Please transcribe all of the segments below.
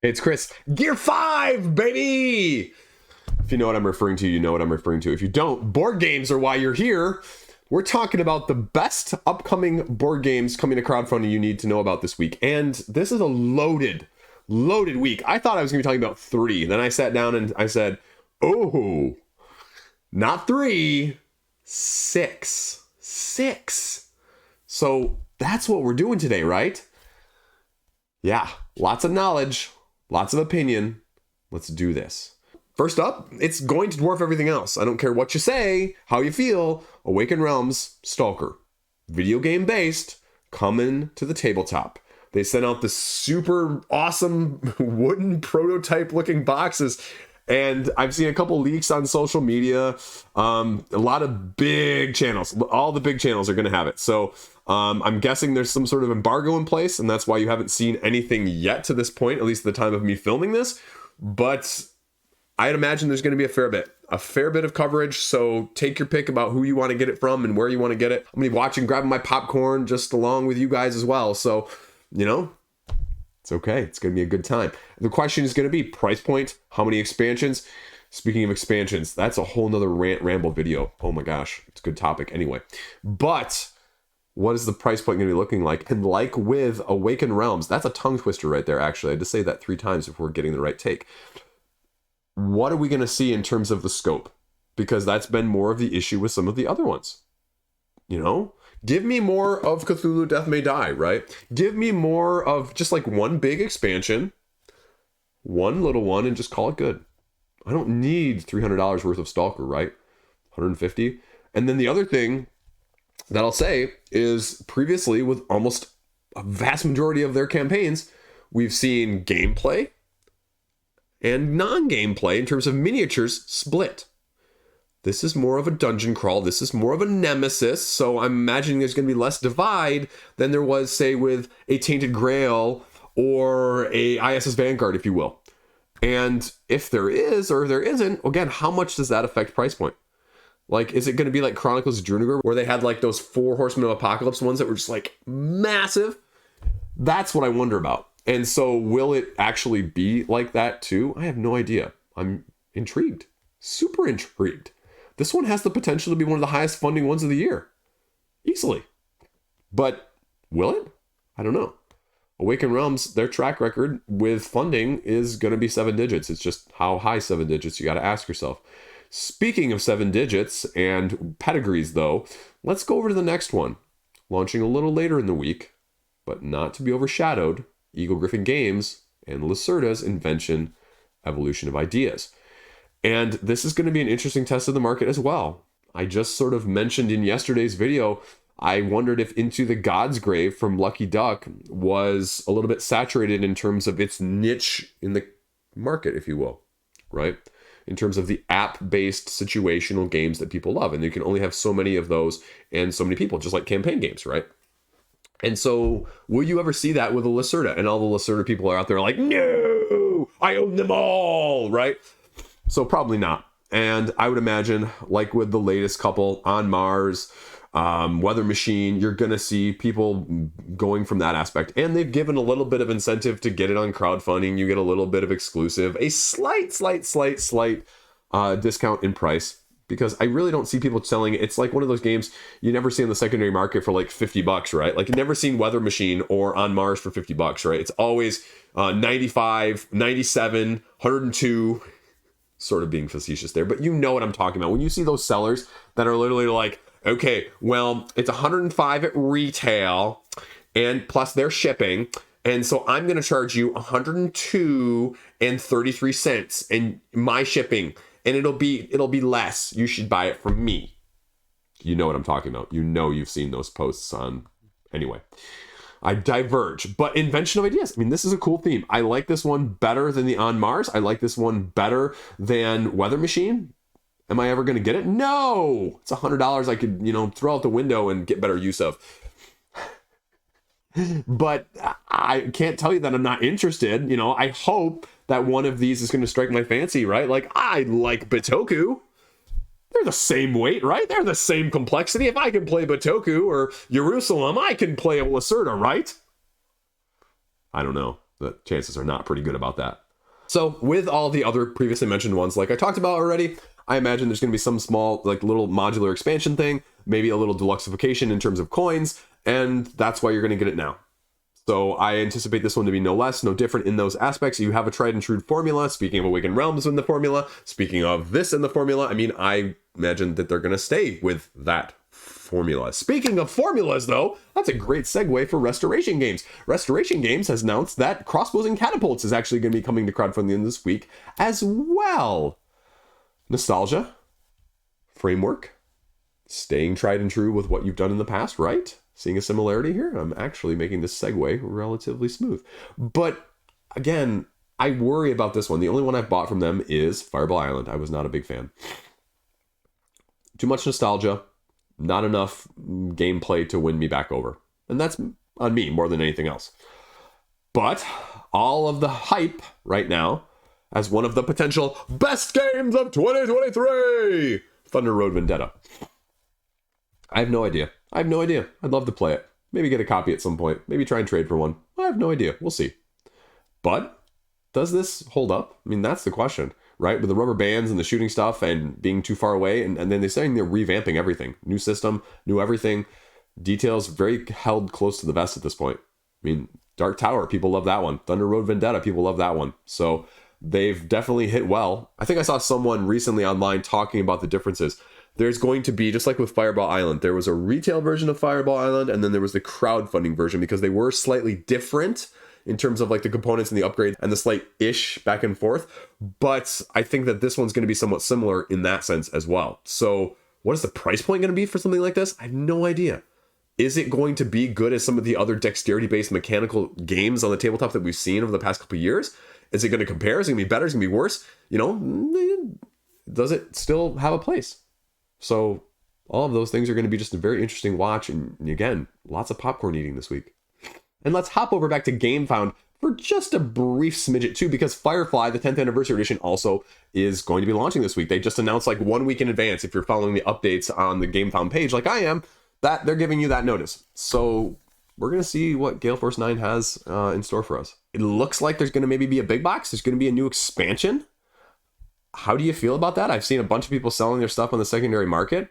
It's Chris. Gear 5, baby! If you know what I'm referring to, you know what I'm referring to. If you don't, board games are why you're here. We're talking about the best upcoming board games coming to crowdfunding you need to know about this week. And this is a loaded week. I thought I was going to be talking about 3. Then I sat down and I said, oh, not 3, 6. 6. So that's what we're doing today, right? Yeah, lots of knowledge, lots of opinion. Let's do this. First up, it's going to dwarf everything else. I don't care what you say, how you feel. Awaken Realms, STALKER. Video game based, coming to the tabletop. They sent out the super awesome wooden prototype looking boxes. And I've seen a couple leaks on social media. A lot of big channels. All the big channels are going to have it. So I'm guessing there's some sort of embargo in place. And that's why you haven't seen anything yet to this point, at least at the time of me filming this. But I'd imagine there's going to be a fair bit of coverage. So take your pick about who you want to get it from and where you want to get it. I'm going to be watching, grabbing my popcorn just along with you guys as well. So, you know, it's okay. It's going to be a good time. The question is going to be price point, how many expansions? Speaking of expansions, that's a whole nother ramble video. Oh my gosh, it's a good topic anyway. But what is the price point going to be looking like? And like with Awaken Realms, that's a tongue twister right there, actually. I had to say that 3 times before getting the right take. What are we going to see in terms of the scope? Because that's been more of the issue with some of the other ones. You know? Give me more of Cthulhu Death May Die, right? Give me more of just like one big expansion, one little one, and just call it good. I don't need $300 worth of Stalker, right? $150. And then the other thing that I'll say is previously with almost a vast majority of their campaigns, we've seen gameplay and non-gameplay in terms of miniatures split. This is more of a dungeon crawl. This is more of a nemesis. So I'm imagining there's going to be less divide than there was, say, with a Tainted Grail or a ISS Vanguard, if you will. And if there is or there isn't, again, how much does that affect price point? Like, is it going to be like Chronicles of Drunagar, where they had like those 4 Horsemen of Apocalypse ones that were just like massive? That's what I wonder about. And so will it actually be like that too? I have no idea. I'm intrigued. Super intrigued. This one has the potential to be one of the highest funding ones of the year. Easily. But will it? I don't know. Awaken Realms, their track record with funding is going to be 7 digits. It's just how high 7 digits, you got to ask yourself. Speaking of 7 digits and pedigrees, though, let's go over to the next one. Launching a little later in the week, but not to be overshadowed, Eagle Gryphon Games and Lacerda's Invention, Evolution of Ideas. And this is going to be an interesting test of the market as well. I just sort of mentioned in yesterday's video, I wondered if Into the God's Grave from Lucky Duck was a little bit saturated in terms of its niche in the market, if you will, right? In terms of the app-based situational games that people love. And you can only have so many of those and so many people, just like campaign games, right? And so will you ever see that with a Lacerda? And all the Lacerda people are out there like, no, I own them all, right? So probably not. And I would imagine, like with the latest couple, On Mars, Weather Machine, you're going to see people going from that aspect. And they've given a little bit of incentive to get it on crowdfunding. You get a little bit of exclusive, a slight discount in price. Because I really don't see people selling it. It's like one of those games you never see on the secondary market for like $50, right? Like you've never seen Weather Machine or On Mars for $50, right? It's always 95, 97, 102, sort of being facetious there, but you know what I'm talking about. When you see those sellers that are literally like, okay, well, it's 105 at retail and plus their shipping. And so I'm going to charge you 102 and 33 cents and my shipping. And it'll be less. You should buy it from me. You know what I'm talking about. You know you've seen those posts on. Anyway, I diverge. But Invention of Ideas. I mean, this is a cool theme. I like this one better than the On Mars. I like this one better than Weather Machine. Am I ever going to get it? No. It's $100 I could, throw out the window and get better use of. But I can't tell you that I'm not interested. I hope that one of these is going to strike my fancy, right? Like, I like Bitoku. They're the same weight, right? They're the same complexity. If I can play Bitoku or Jerusalem, I can play a Lacerda, right? I don't know. The chances are not pretty good about that. So with all the other previously mentioned ones, like I talked about already, I imagine there's going to be some small, like little modular expansion thing, maybe a little deluxeification in terms of coins, and that's why you're going to get it now. So I anticipate this one to be no less, no different in those aspects. You have a tried and true formula. Speaking of Awaken Realms in the formula, speaking of this in the formula, I mean, I imagine that they're going to stay with that formula. Speaking of formulas, though, that's a great segue for Restoration Games. Restoration Games has announced that Crossbows and Catapults is actually going to be coming to crowdfunding this week as well. Nostalgia, framework, staying tried and true with what you've done in the past, right? Seeing a similarity here? I'm actually making this segue relatively smooth. But again, I worry about this one. The only one I've bought from them is Fireball Island. I was not a big fan. Too much nostalgia, not enough gameplay to win me back over. And that's on me more than anything else. But all of the hype right now as one of the potential best games of 2023, Thunder Road Vendetta. I have no idea. I'd love to play it. Maybe get a copy at some point. Maybe try and trade for one. I have no idea. We'll see. But does this hold up? I mean, that's the question, right? With the rubber bands and the shooting stuff and being too far away. And then they're saying they're revamping everything. New system, new everything. Details very held close to the vest at this point. I mean, Dark Tower, people love that one. Thunder Road Vendetta, people love that one. So they've definitely hit well. I think I saw someone recently online talking about the differences. There's going to be, just like with Fireball Island, there was a retail version of Fireball Island, and then there was the crowdfunding version, because they were slightly different in terms of like the components and the upgrades and the slight-ish back and forth. But I think that this one's going to be somewhat similar in that sense as well. So what is the price point going to be for something like this? I have no idea. Is it going to be good as some of the other dexterity-based mechanical games on the tabletop that we've seen over the past couple of years? Is it going to compare? Is it going to be better? Is it going to be worse? You know, does it still have a place? So all of those things are going to be just a very interesting watch. And again, lots of popcorn eating this week. And let's hop over back to GameFound for just a brief smidget too, because Firefly, the 10th anniversary edition, also is going to be launching this week. They just announced like 1 week in advance, if you're following the updates on the GameFound page like I am, that they're giving you that notice. So we're going to see what Gale Force 9 has in store for us. It looks like there's going to maybe be a big box. There's going to be a new expansion. How do you feel about that? I've seen a bunch of people selling their stuff on the secondary market.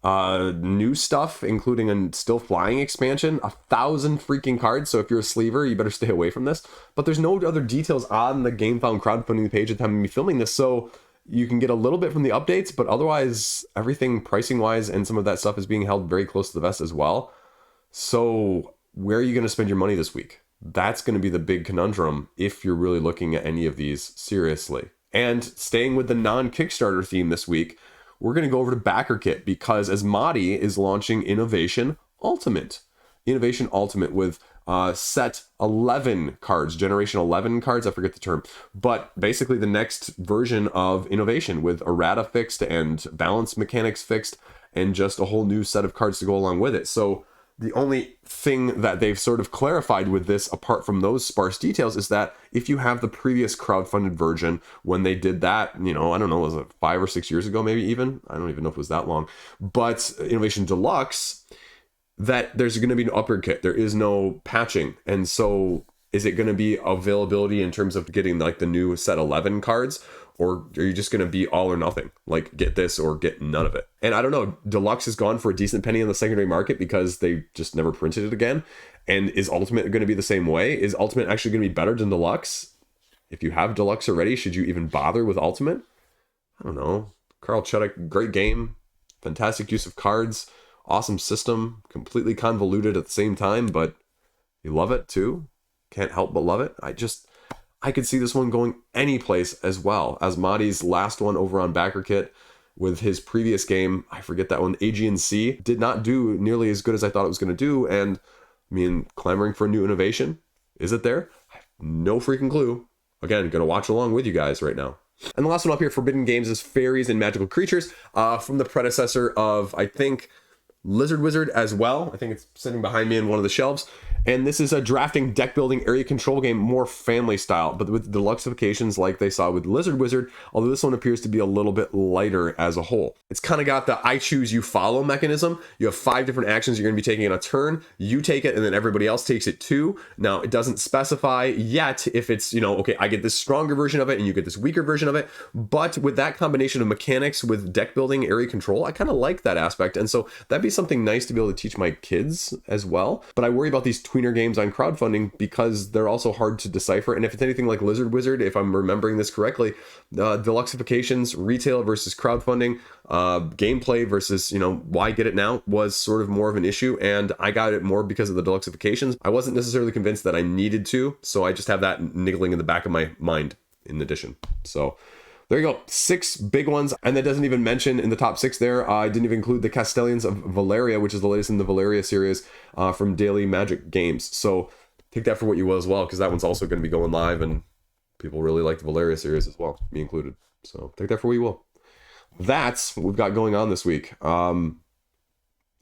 New stuff, including a still flying expansion, 1,000 freaking cards. So if you're a sleever, you better stay away from this. But there's no other details on the GameFound crowdfunding page at the time of me filming this. So you can get a little bit from the updates, but otherwise everything pricing wise and some of that stuff is being held very close to the vest as well. So where are you going to spend your money this week? That's going to be the big conundrum if you're really looking at any of these seriously. And staying with the non-Kickstarter theme this week, we're going to go over to Backer Kit, because Asmati is launching Innovation Ultimate. Innovation Ultimate with set 11 cards, Generation 11 cards, I forget the term. But basically the next version of Innovation with errata fixed and balance mechanics fixed and just a whole new set of cards to go along with it. So the only thing that they've sort of clarified with this, apart from those sparse details, is that if you have the previous crowdfunded version, when they did that, you know, I don't know, was it 5 or 6 years ago, maybe even? I don't even know if it was that long. But Innovation Deluxe, that there's going to be no upgrade kit. There is no patching. And so is it going to be availability in terms of getting like the new set 11 cards? Or are you just going to be all or nothing? Like get this or get none of it. And I don't know, Deluxe has gone for a decent penny on the secondary market because they just never printed it again. And is Ultimate going to be the same way? Is Ultimate actually going to be better than Deluxe? If you have Deluxe already, should you even bother with Ultimate? I don't know. Carl Chuddick, great game. Fantastic use of cards. Awesome system. Completely convoluted at the same time, but you love it too. Can't help but love it. I could see this one going any place as well. Asmati's last one over on Backer Kit with his previous game, I forget that one, Aegean Sea, did not do nearly as good as I thought it was going to do. And I mean, clamoring for a new innovation. Is it there? I have no freaking clue. Again, going to watch along with you guys right now. And the last one up here, Forbidden Games, is Faeries and Magical Creatures from the predecessor of, I think, Lizard Wizard as well. I think it's sitting behind me in one of the shelves. And this is a drafting, deck building, area control game, more family style, but with deluxeifications like they saw with Lizard Wizard, although this one appears to be a little bit lighter as a whole. It's kind of got the I choose, you follow mechanism. You have 5 different actions you're going to be taking in a turn. You take it, and then everybody else takes it too. Now, it doesn't specify yet if it's, okay, I get this stronger version of it, and you get this weaker version of it. But with that combination of mechanics with deck building, area control, I kind of like that aspect. And so that'd be something nice to be able to teach my kids as well. But I worry about these tweener games on crowdfunding because they're also hard to decipher. And if it's anything like Lizard Wizard, if I'm remembering this correctly, deluxeifications, retail versus crowdfunding, gameplay versus, why get it now was sort of more of an issue. And I got it more because of the deluxeifications. I wasn't necessarily convinced that I needed to. So I just have that niggling in the back of my mind in addition. So there you go, 6 big ones. And that doesn't even mention in the top 6 there, I didn't even include the Castellans of Valeria, which is the latest in the Valeria series from Daily Magic Games. So take that for what you will as well, because that one's also going to be going live and people really like the Valeria series as well, me included. So take that for what you will. That's what we've got going on this week. Yeah,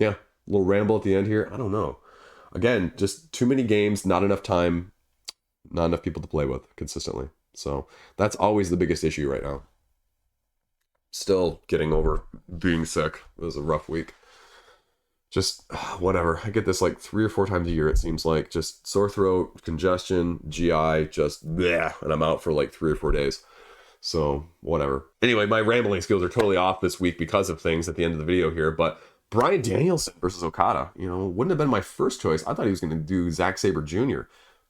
a little ramble at the end here. I don't know. Again, just too many games, not enough time, not enough people to play with consistently. So that's always the biggest issue right now. Still getting over being sick. It was a rough week. Just whatever. I get this like 3 or 4 times a year, it seems like. Just sore throat, congestion, GI, just bleh, and I'm out for like 3 or 4 days. So whatever. Anyway, my rambling skills are totally off this week because of things at the end of the video here. But Bryan Danielson versus Okada, wouldn't have been my first choice. I thought he was going to do Zack Sabre Jr.,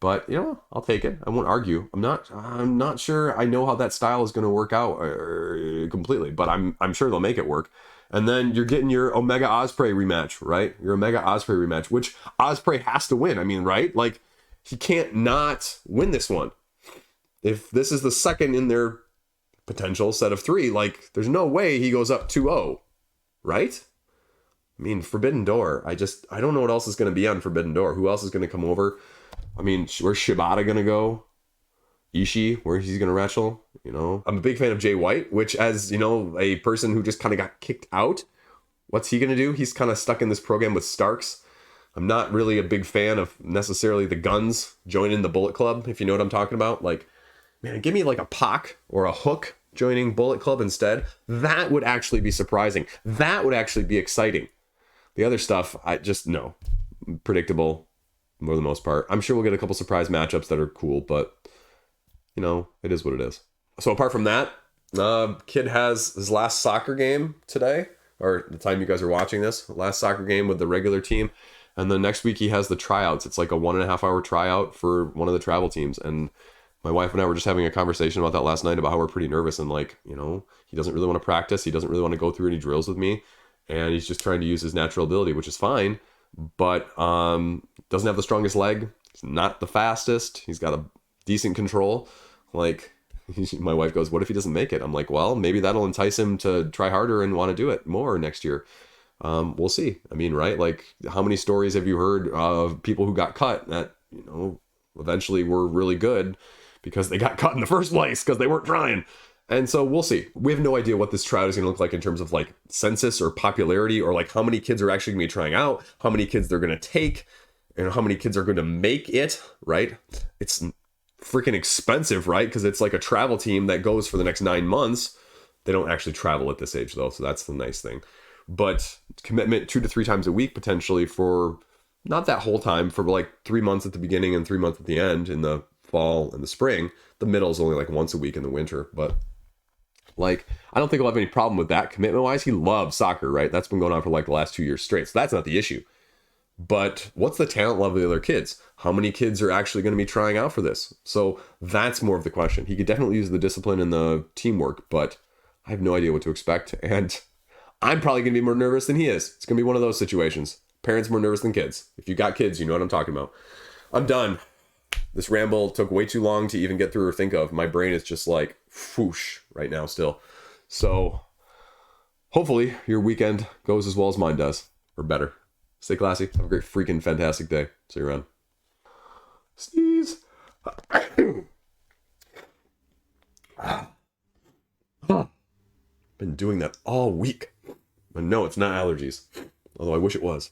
but I'll take it. I won't argue. I'm not sure I know how that style is going to work out completely, but I'm sure they'll make it work. And then you're getting your Omega Ospreay rematch, right? Your Omega Ospreay rematch, which Ospreay has to win. I mean, right? Like, he can't not win this one. If this is the second in their potential set of 3, like, there's no way he goes up 2-0, right? I mean, Forbidden Door. I don't know what else is going to be on Forbidden Door. Who else is going to come over? I mean, where's Shibata going to go? Ishii, where he's going to wrestle? I'm a big fan of Jay White, which as, a person who just kind of got kicked out, what's he going to do? He's kind of stuck in this program with Starks. I'm not really a big fan of necessarily the Guns joining the Bullet Club, if you know what I'm talking about. Like, man, give me like a Pac or a Hook joining Bullet Club instead. That would actually be surprising. That would actually be exciting. The other stuff, I just, no. Predictable. For the most part. I'm sure we'll get a couple surprise matchups that are cool, but it is what it is. So apart from that, kid has his last soccer game today, or the time you guys are watching this, last soccer game with the regular team. And then next week he has the tryouts. It's like a 1.5 hour tryout for one of the travel teams. And my wife and I were just having a conversation about that last night about how we're pretty nervous and like, he doesn't really want to practice. He doesn't really want to go through any drills with me. And he's just trying to use his natural ability, which is fine. But doesn't have the strongest leg. He's not the fastest. He's got a decent control. Like, my wife goes, what if he doesn't make it? I'm like, well, maybe that'll entice him to try harder and want to do it more next year. We'll see. I mean, right? Like, how many stories have you heard of people who got cut that, eventually were really good because they got cut in the first place because they weren't trying? And so we'll see. We have no idea what this tryout is going to look like in terms of like census or popularity or like how many kids are actually going to be trying out, how many kids they're going to take, and how many kids are going to make it, right? It's freaking expensive, right? Because it's like a travel team that goes for the next 9 months. They don't actually travel at this age though, so that's the nice thing. But commitment 2 to 3 times a week potentially for not that whole time, for like 3 months at the beginning and 3 months at the end in the fall and the spring. The middle is only like once a week in the winter, but like, I don't think he'll have any problem with that commitment wise. He loves soccer, right? That's been going on for like the last 2 years straight. So that's not the issue. But what's the talent level of the other kids? How many kids are actually going to be trying out for this? So that's more of the question. He could definitely use the discipline and the teamwork, but I have no idea what to expect. And I'm probably going to be more nervous than he is. It's going to be one of those situations. Parents more nervous than kids. If you got kids, you know what I'm talking about. I'm done. This ramble took way too long to even get through or think of. My brain is just like whoosh right now still. So hopefully your weekend goes as well as mine does, or better. Stay classy. Have a great freaking fantastic day. See you around. Sneeze. Been doing that all week. But no, it's not allergies. Although I wish it was.